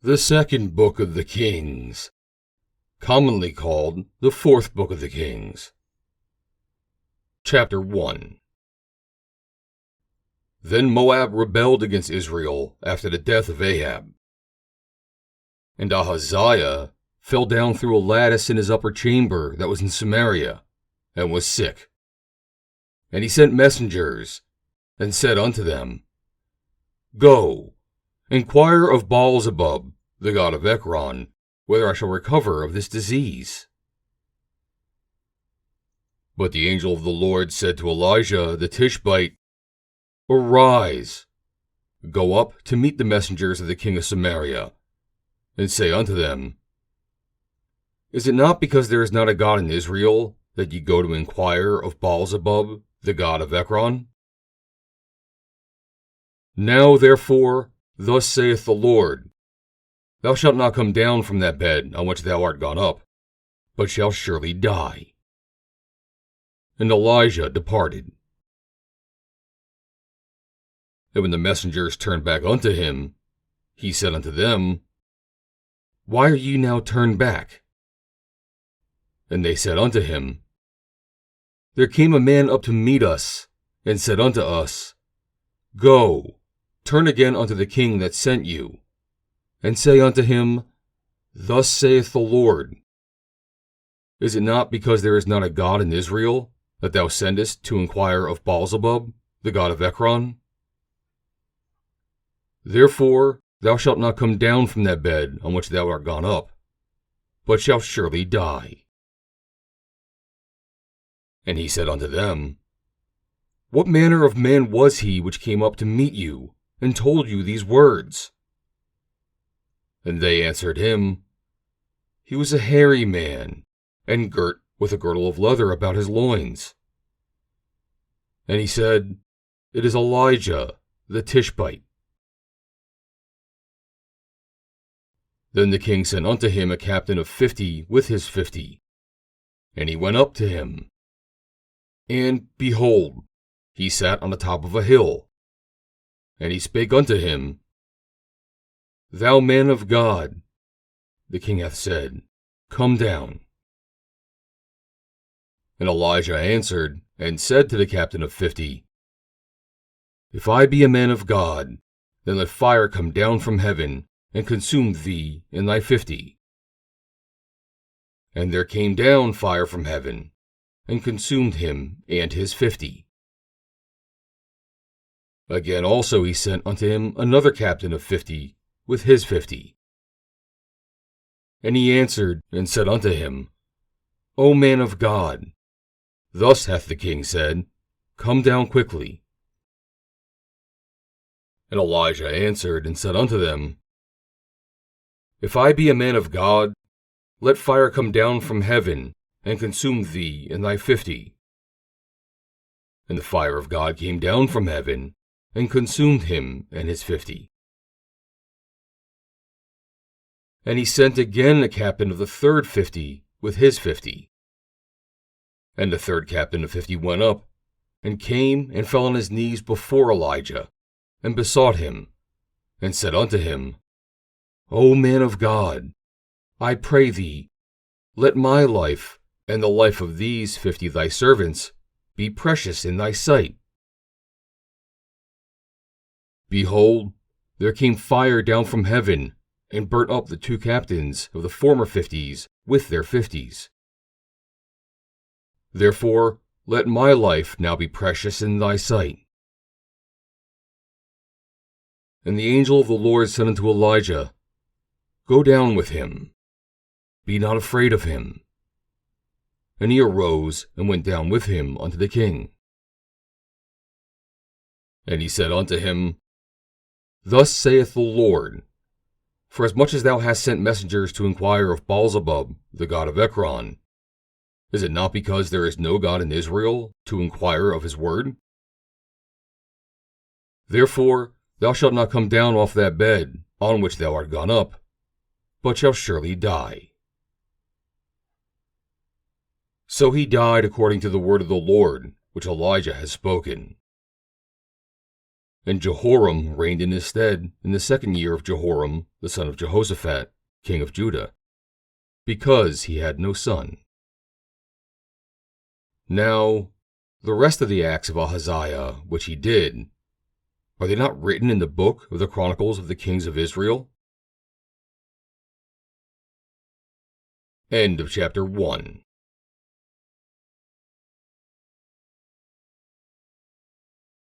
The second book of the Kings, commonly called the fourth book of the Kings. Chapter 1. Then Moab rebelled against Israel after the death of Ahab. And Ahaziah fell down through a lattice in his upper chamber that was in Samaria, and was sick. And he sent messengers, and said unto them, Go, enquire of Baalzebub, the god of Ekron, whether I shall recover of this disease. But the angel of the Lord said to Elijah the Tishbite, Arise, go up to meet the messengers of the king of Samaria, and say unto them, Is it not because there is not a God in Israel, that ye go to enquire of Baalzebub, the god of Ekron? Now therefore, thus saith the Lord, Thou shalt not come down from that bed on which thou art gone up, but shalt surely die. And Elijah departed. And when the messengers turned back unto him, he said unto them, Why are ye now turned back? And they said unto him, There came a man up to meet us, and said unto us, Go, turn again unto the king that sent you, and say unto him, Thus saith the Lord, Is it not because there is not a God in Israel, that thou sendest to enquire of Baalzebub, the god of Ekron? Therefore thou shalt not come down from that bed on which thou art gone up, but shalt surely die. And he said unto them, What manner of man was he which came up to meet you, and told you these words? And they answered him, He was a hairy man, and girt with a girdle of leather about his loins. And he said, It is Elijah the Tishbite. Then the king sent unto him a captain of 50 with his 50. And he went up to him. And behold, he sat on the top of a hill. And he spake unto him, Thou man of God, the king hath said, Come down. And Elijah answered, and said to the captain of 50, If I be a man of God, then let fire come down from heaven, and consume thee and thy 50. And there came down fire from heaven, and consumed him and his 50. Again also he sent unto him another captain of 50 with his 50. And he answered and said unto him, O man of God, thus hath the king said, Come down quickly. And Elijah answered and said unto them, If I be a man of God, let fire come down from heaven, and consume thee and thy 50. And the fire of God came down from heaven, and consumed him and his 50. And he sent again a captain of the third 50 with his 50. And the third captain of 50 went up, and came and fell on his knees before Elijah, and besought him, and said unto him, O man of God, I pray thee, let my life and the life of these 50 thy servants be precious in thy sight. Behold, there came fire down from heaven, and burnt up the two captains of the former 50s with their 50s. Therefore let my life now be precious in thy sight. And the angel of the Lord said unto Elijah, Go down with him, be not afraid of him. And he arose and went down with him unto the king. And he said unto him, Thus saith the Lord, Forasmuch as thou hast sent messengers to enquire of Baalzebub, the god of Ekron, is it not because there is no God in Israel to enquire of his word? Therefore thou shalt not come down off that bed on which thou art gone up, but shalt surely die. So he died according to the word of the Lord, which Elijah has spoken. And Jehoram reigned in his stead in the 2nd year of Jehoram, the son of Jehoshaphat, king of Judah, because he had no son. Now, the rest of the acts of Ahaziah, which he did, are they not written in the book of the Chronicles of the Kings of Israel? End of chapter 1.